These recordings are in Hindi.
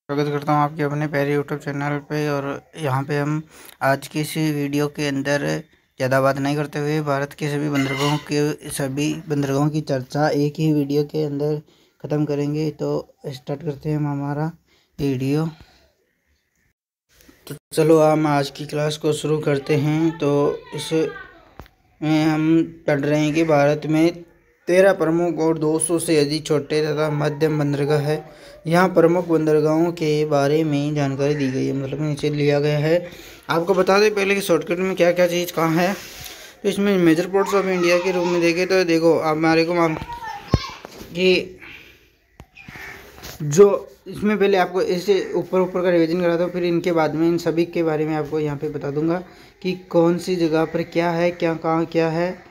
स्वागत करता हूँ आपके अपने प्यारे यूट्यूब चैनल पे। और यहाँ पे हम आज की इसी वीडियो के अंदर ज़्यादा बात नहीं करते हुए भारत के सभी बंदरगाहों की चर्चा एक ही वीडियो के अंदर ख़त्म करेंगे। तो स्टार्ट करते हैं हम हमारा वीडियो। तो चलो हम आज की क्लास को शुरू करते हैं। तो इसमें हम पढ़ रहे हैं कि भारत में 13 प्रमुख और 200 से अधिक छोटे तथा मध्यम बंदरगाह है। यहाँ प्रमुख बंदरगाहों के बारे में जानकारी दी गई है, मतलब नीचे लिया गया है। आपको बता दें पहले कि शॉर्टकट में क्या क्या चीज़ कहाँ है। तो इसमें मेजर पोर्ट्स ऑफ इंडिया के रूप में देखें तो देखो आप हमारे को कि जो इसमें पहले आपको इसे ऊपर का रिवीजन करा दो, फिर इनके बाद में इन सभी के बारे में आपको यहाँ पे बता दूंगा कि कौन सी जगह पर क्या है, क्या कहाँ क्या है।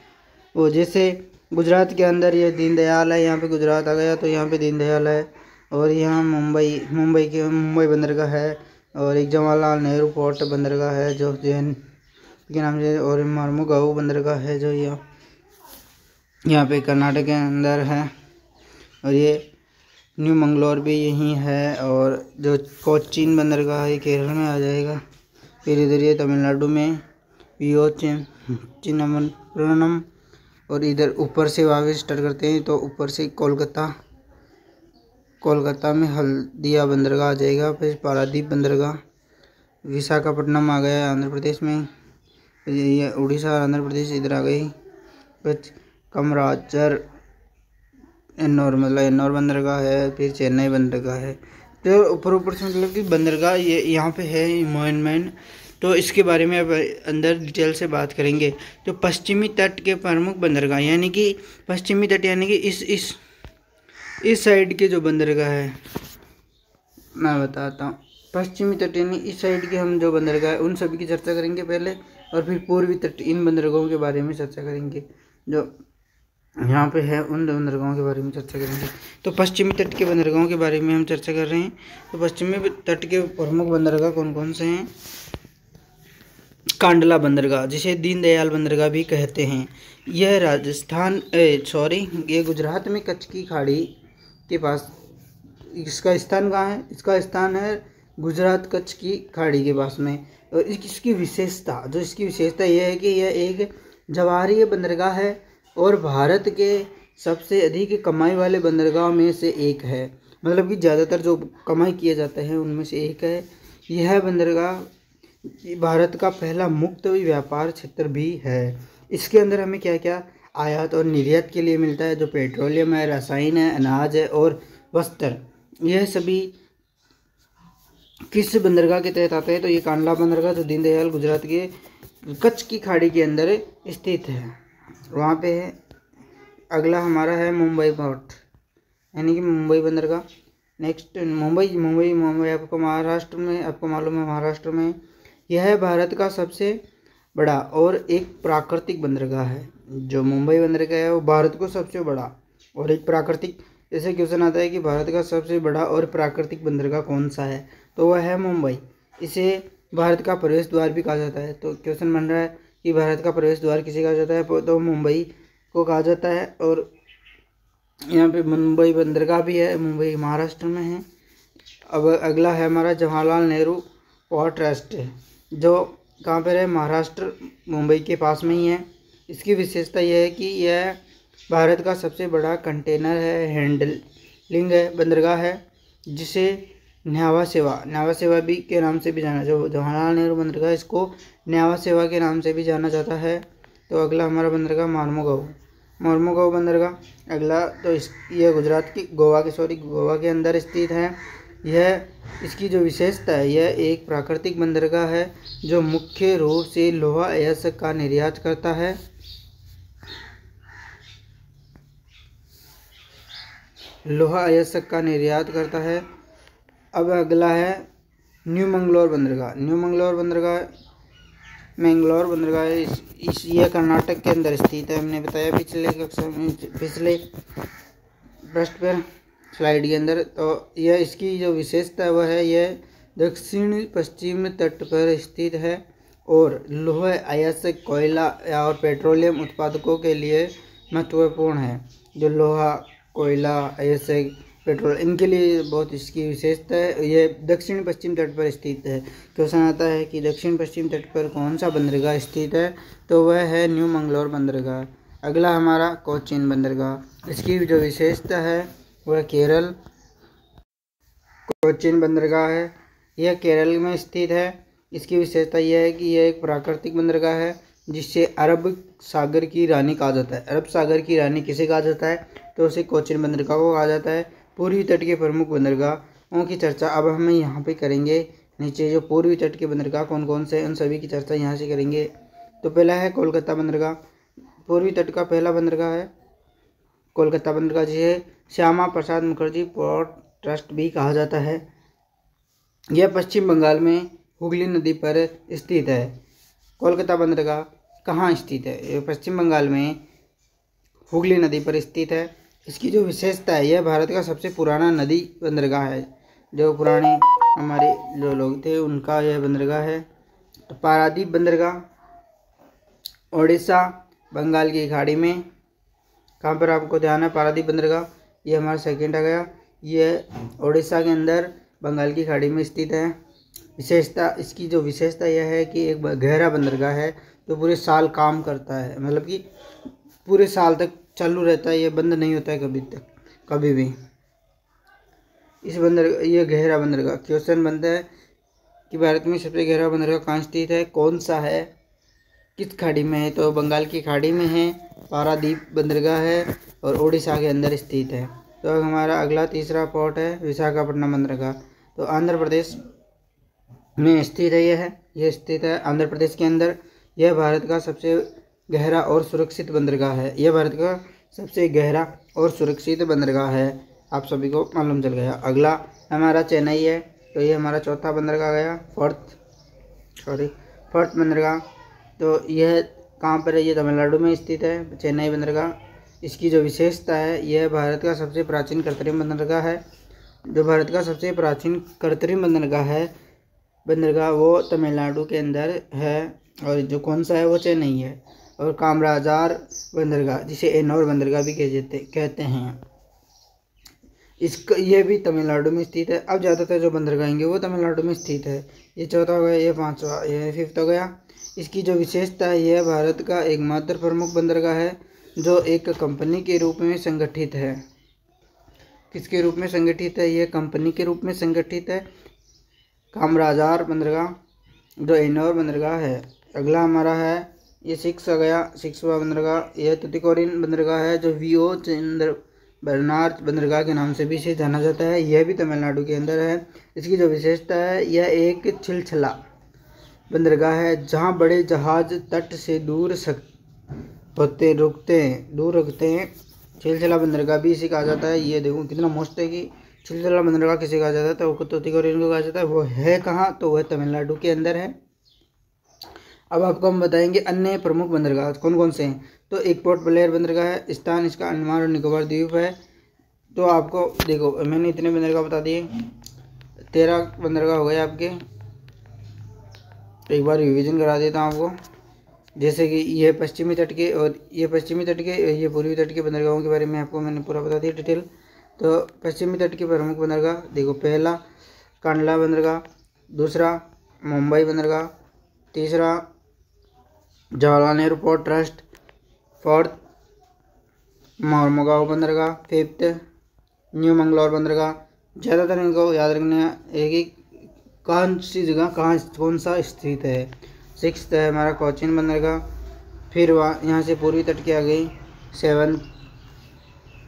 वो जैसे गुजरात के अंदर ये दीनदयाल है, यहाँ पे गुजरात आ गया तो यहाँ पे दीनदयाल है। और यहाँ मुंबई बंदरगाह है, और एक जवाहरलाल नेहरू पोर्ट बंदरगाह है जो जैन के नाम से, और मर्मुगांव बंदरगाह है जो यहाँ पे कर्नाटक के अंदर है। और ये न्यू मंगलोर भी यहीं है, और जो कोचीन बंदरगाह है केरल में आ जाएगा। फिर इधर ये तमिलनाडु में चिन्नमपट्टनम, और इधर ऊपर से वापस स्टार्ट करते हैं तो ऊपर से कोलकाता में हल्दिया बंदरगाह आ जाएगा। फिर पारादीप बंदरगाह, विशाखापट्टनम आ गया आंध्र प्रदेश में, ये उड़ीसा आंध्र प्रदेश इधर आ गई। फिर कमराजर एन्नोर बंदरगाह है, फिर चेन्नई बंदरगाह है। तो ऊपर से मतलब कि बंदरगाह ये यहाँ पे है मेन। तो इसके बारे में अब अंदर डिटेल से बात करेंगे। तो पश्चिमी तट के प्रमुख बंदरगाह, यानी कि पश्चिमी तट यानी कि इस साइड के जो बंदरगाह है मैं बताता हूँ। पश्चिमी तट यानी इस साइड के हम जो बंदरगाह है उन सभी की चर्चा करेंगे पहले, और फिर पूर्वी तट इन बंदरगाहों के बारे में चर्चा करेंगे जो यहाँ पे है, उन बंदरगाहों के बारे में चर्चा करेंगे। तो पश्चिमी तट के बंदरगाहों के बारे में हम चर्चा कर रहे हैं। तो पश्चिमी तट के प्रमुख बंदरगाह कौन कौन से हैं? कांडला बंदरगाह, जिसे दीनदयाल बंदरगाह भी कहते हैं, यह ये गुजरात में कच्छ की खाड़ी के पास। इसका स्थान कहाँ है? इसका स्थान है गुजरात कच्छ की खाड़ी के पास में। और इसकी विशेषता यह है कि यह एक जवाहरीय बंदरगाह है और भारत के सबसे अधिक कमाई वाले बंदरगाह में से एक है। मतलब कि ज़्यादातर जो कमाई किया जाता है उनमें से एक है। यह बंदरगाह भारत का पहला मुक्त व्यापार क्षेत्र भी है। इसके अंदर हमें क्या क्या आयात और निर्यात के लिए मिलता है? जो पेट्रोलियम है, रसायन है, अनाज है और वस्त्र, यह सभी किस बंदरगाह के तहत आते हैं? तो ये कांडला बंदरगाह जो दीनदयाल गुजरात के कच्छ की खाड़ी के अंदर स्थित है, वहाँ पे है। अगला हमारा है मुंबई पोर्ट, यानी कि मुंबई बंदरगाह। नेक्स्ट मुंबई आपको महाराष्ट्र में, आपको मालूम है महाराष्ट्र में। यह है भारत का सबसे बड़ा और एक प्राकृतिक बंदरगाह है। जो मुंबई बंदरगाह है वो भारत को सबसे बड़ा और एक प्राकृतिक, जैसे क्वेश्चन आता है कि भारत का सबसे बड़ा और प्राकृतिक बंदरगाह कौन सा है, तो वह है मुंबई। इसे भारत का प्रवेश द्वार भी कहा जाता है। तो क्वेश्चन बन रहा है कि भारत का प्रवेश द्वार किसे कहा जाता है, तो मुंबई को कहा जाता है। और यहाँ पे मुंबई बंदरगाह भी है, मुंबई महाराष्ट्र में है। अब अगला है हमारा जवाहरलाल नेहरू पोर्ट ट्रस्ट, जो कहाँ पर है? महाराष्ट्र, मुंबई के पास में ही है। इसकी विशेषता यह है कि यह भारत का सबसे बड़ा कंटेनर हैंडलिंग बंदरगाह है, जिसे न्यावा सेवा भी के नाम से भी जाना, जो जवाहरलाल नेहरू बंदरगाह इसको न्यावा सेवा के नाम से भी जाना जाता है। तो अगला हमारा बंदरगाह मर्मुगांव बंदरगाह अगला। तो यह गुजरात की गोवा के अंदर स्थित है। इसकी जो विशेषता है, यह एक प्राकृतिक बंदरगाह है जो मुख्य रूप से लोहा अयस्क का निर्यात करता है। अब अगला है न्यू मंगलोर बंदरगाह यह कर्नाटक के अंदर स्थित है। हमने बताया पिछले पृष्ठ पर स्लाइड के अंदर। तो यह इसकी जो विशेषता है वह है यह दक्षिण पश्चिम तट पर स्थित है और लोहा अयस्क, कोयला और पेट्रोलियम उत्पादकों के लिए महत्वपूर्ण है। जो लोहा, कोयला, अयस्क पेट्रोल, इनके लिए बहुत इसकी विशेषता है। ये दक्षिण पश्चिम तट पर स्थित है। क्वेश्चन आता है कि दक्षिण पश्चिम तट पर कौन सा बंदरगाह स्थित है, तो वह है न्यू मंगलोर बंदरगाह। अगला हमारा कोचीन बंदरगाह, इसकी जो विशेषता है वह केरल कोचीन बंदरगाह है। यह केरल में स्थित है। इसकी विशेषता यह है कि यह एक प्राकृतिक बंदरगाह है जिसे अरब सागर की रानी कहा जाता है। अरब सागर की रानी किसे कहा जाता है, तो उसे कोचीन बंदरगाह को कहा जाता है। पूर्वी तट के प्रमुख बंदरगाहों की चर्चा अब हम यहाँ पे करेंगे। नीचे जो पूर्वी तट के बंदरगाह कौन कौन से हैं, उन सभी की चर्चा यहाँ से करेंगे। तो पहला है कोलकाता बंदरगाह। पूर्वी तट का पहला बंदरगाह है कोलकाता बंदरगाह, जिसे श्यामा प्रसाद मुखर्जी पोर्ट ट्रस्ट भी कहा जाता है। यह पश्चिम बंगाल में हुगली नदी पर स्थित है। कोलकाता बंदरगाह कहाँ स्थित है, यह पश्चिम बंगाल में हुगली नदी पर स्थित है। इसकी जो विशेषता है, यह भारत का सबसे पुराना नदी बंदरगाह है। जो पुराने हमारे जो लोग थे उनका यह बंदरगाह है। तो पारादीप बंदरगाह ओडिशा बंगाल की खाड़ी में, कहाँ पर आपको ध्यान है, पारादीप बंदरगाह, ये हमारा सेकंड आ गया। यह ओडिशा के अंदर बंगाल की खाड़ी में स्थित है। विशेषता, इसकी जो विशेषता यह है कि एक गहरा बंदरगाह है जो पूरे साल काम करता है, मतलब कि पूरे साल तक चालू रहता है, ये बंद नहीं होता है कभी भी। इस ये गहरा बंदरगाह, क्वेश्चन बनता है कि भारत में सबसे गहरा बंदरगाह कहाँ स्थित है, कौन सा है, किस खाड़ी में है, तो बंगाल की खाड़ी में है, पारादीप बंदरगाह है और उड़ीसा के अंदर स्थित है। तो अब हमारा अगला तीसरा पोर्ट है विशाखापट्टनम बंदरगाह। तो आंध्र प्रदेश में स्थित है। यह स्थित है आंध्र प्रदेश के अंदर। यह भारत का सबसे गहरा और सुरक्षित बंदरगाह है। यह भारत का सबसे गहरा और सुरक्षित बंदरगाह है, आप सभी को मालूम चल गया। अगला हमारा चेन्नई है। तो ये हमारा चौथा बंदरगाह गया, फोर्थ बंदरगाह। तो यह कहाँ पर है, ये तमिलनाडु में स्थित है, चेन्नई बंदरगाह। इसकी जो विशेषता है, यह भारत का सबसे प्राचीन कृत्रिम बंदरगाह है। जो भारत का सबसे प्राचीन कृत्रिम बंदरगाह वो तमिलनाडु के अंदर है, और जो कौन सा है वो चेन्नई है। और कामराजार बंदरगाह, जिसे एनोर बंदरगाह भी कहते हैं, ये भी तमिलनाडु में स्थित है। अब ज़्यादातर जो बंदरगाह होंगे वो तमिलनाडु में स्थित है। ये चौथा हो गया, ये पांचवा, ये फिफ्थ हो गया। इसकी जो विशेषता है, यह भारत का एकमात्र प्रमुख बंदरगाह है जो एक कंपनी के रूप में संगठित है। किसके रूप में संगठित है, यह कंपनी के रूप में संगठित है, कामराजार बंदरगाह, जो एनोर बंदरगाह है। अगला हमारा है, ये सिक्स हो गया, सिक्सवा बंदरगाह, यह तुतिकोरिन बंदरगाह है, जो वीओ चंद्र बर्नार्ड बंदरगाह के नाम से भी इसे जाना जाता है। यह भी तमिलनाडु के अंदर है। इसकी जो विशेषता है, यह एक छिलछला बंदरगाह है जहां बड़े जहाज तट से दूर रुकते हैं। छिलछला बंदरगाह भी इसे कहा जाता है। ये देखो कितना मस्त है कि छिलछला बंदरगाह किसे कहा जाता है, तो तुतिकोरिन को कहा जाता है। वो है कहाँ, तो वह तमिलनाडु के अंदर है। अब आपको हम बताएंगे अन्य प्रमुख बंदरगाह कौन कौन से हैं। तो एक पोर्ट ब्लेयर बंदरगाह है, स्थान इसका अंडमान और निकोबार द्वीप है। तो आपको देखो, मैंने इतने बंदरगाह बता दिए, 13 बंदरगाह हो गए आपके। एक बार रिवीजन करा देता हूँ आपको, जैसे कि ये पश्चिमी तट के और ये पूर्वी तट के बंदरगाहों के बारे में आपको मैंने पूरा बता दिया डिटेल। तो पश्चिमी तट के प्रमुख बंदरगाह देखो, पहला कांडला बंदरगाह, दूसरा मुंबई बंदरगाह, तीसरा Jawaharlal Nehru port trust, fourth Mormugao बंदरगाह, फिफ्थ न्यू मंगलौर बंदरगाह। ज़्यादातर इनको याद रखना है कि कौन सी जगह कौन सा स्थित है। सिक्स्थ है हमारा कोचीन बंदरगाह, फिर वहाँ यहाँ से पूर्वी तट के आ गई। 7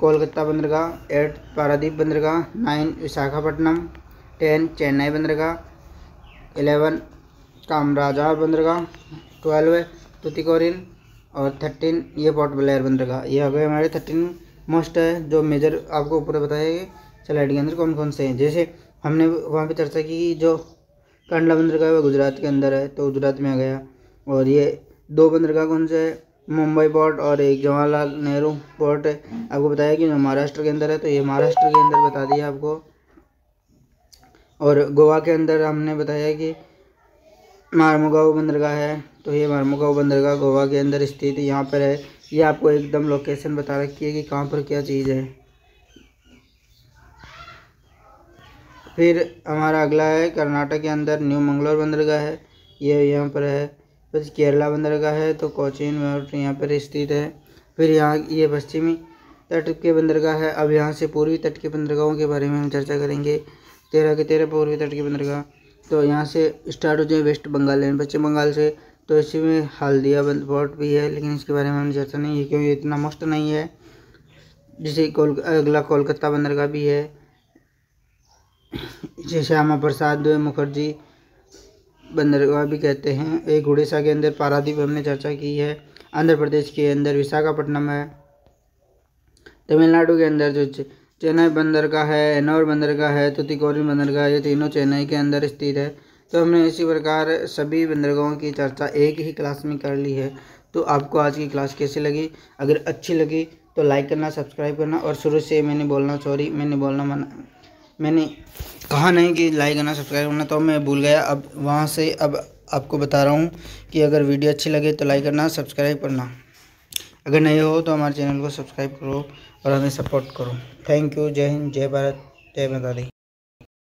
कोलकाता बंदरगाह, 8 पारादीप बंदरगाह, 9 विशाखापट्टनम, 10 चेन्नई बंदरगाह, 11 कामराजार बंदरगाह, 12 तुतिकोरिन और 13 ये पोर्ट ब्लेयर बंदरगाह। ये हो गए हमारे 13 मोस्ट है जो मेजर आपको ऊपर बताए स्लाइड के अंदर कौन कौन से हैं। जैसे हमने वहाँ पे चर्चा की कि जो कांडला बंदरगाह है गुजरात के अंदर है, तो गुजरात में आ गया। और ये 2 बंदरगाह कौन से है, मुंबई पोर्ट और एक जवाहरलाल नेहरू पोर्ट है। आपको बताया कि जो महाराष्ट्र के अंदर है, तो ये महाराष्ट्र के अंदर बता दिया आपको। और गोवा के अंदर हमने बताया कि मारमुगांव बंदरगाह है, तो ये मारमुगांव बंदरगाह गोवा के अंदर स्थित यहाँ पर है। ये आपको एकदम लोकेशन बता रखी है कि कहाँ पर क्या चीज़ है। फिर हमारा अगला है कर्नाटक के अंदर न्यू मंगलोर बंदरगाह है, ये यहाँ पर है। फिर केरला बंदरगाह है तो कोचीन पोर्ट यहाँ पर स्थित है। फिर यहाँ ये पश्चिमी तट के बंदरगाह है। अब यहाँ से पूर्वी तट के बंदरगाहों के बारे में हम चर्चा करेंगे। 13 के 13 पूर्वी तट के बंदरगाह, तो यहाँ से स्टार्ट हो जाए वेस्ट बंगाल यानी पश्चिम बंगाल से, तो इसी में हल्दिया पोर्ट भी है, लेकिन इसके बारे में हम चर्चा नहीं है क्योंकि इतना मस्त नहीं है। जैसे अगला कोलकाता बंदरगाह भी है, इसे श्यामा प्रसाद मुखर्जी बंदरगाह भी कहते हैं। एक उड़ीसा के अंदर पारादीप हमने चर्चा की है। आंध्र प्रदेश के अंदर विशाखापट्टनम है। तमिलनाडु के अंदर जो चेन्नई बंदरगाह है, एनोर बंदरगाह है, तुतीकोरिन बंदरगाह, ये तीनों चेन्नई के अंदर स्थित है। तो हमने इसी प्रकार सभी बंदरगाहों की चर्चा एक ही क्लास में कर ली है। तो आपको आज की क्लास कैसी लगी? अगर अच्छी लगी तो लाइक करना, सब्सक्राइब करना। और शुरू से मैंने कहा नहीं कि लाइक करना सब्सक्राइब करना, तो मैं भूल गया। अब वहाँ से अब आपको बता रहा हूँ कि अगर वीडियो अच्छी लगे तो लाइक करना, सब्सक्राइब करना। अगर नहीं हो तो हमारे चैनल को सब्सक्राइब करो और हमें सपोर्ट करो। Thank you. जय हिंद, जय भारत, जय माता दी।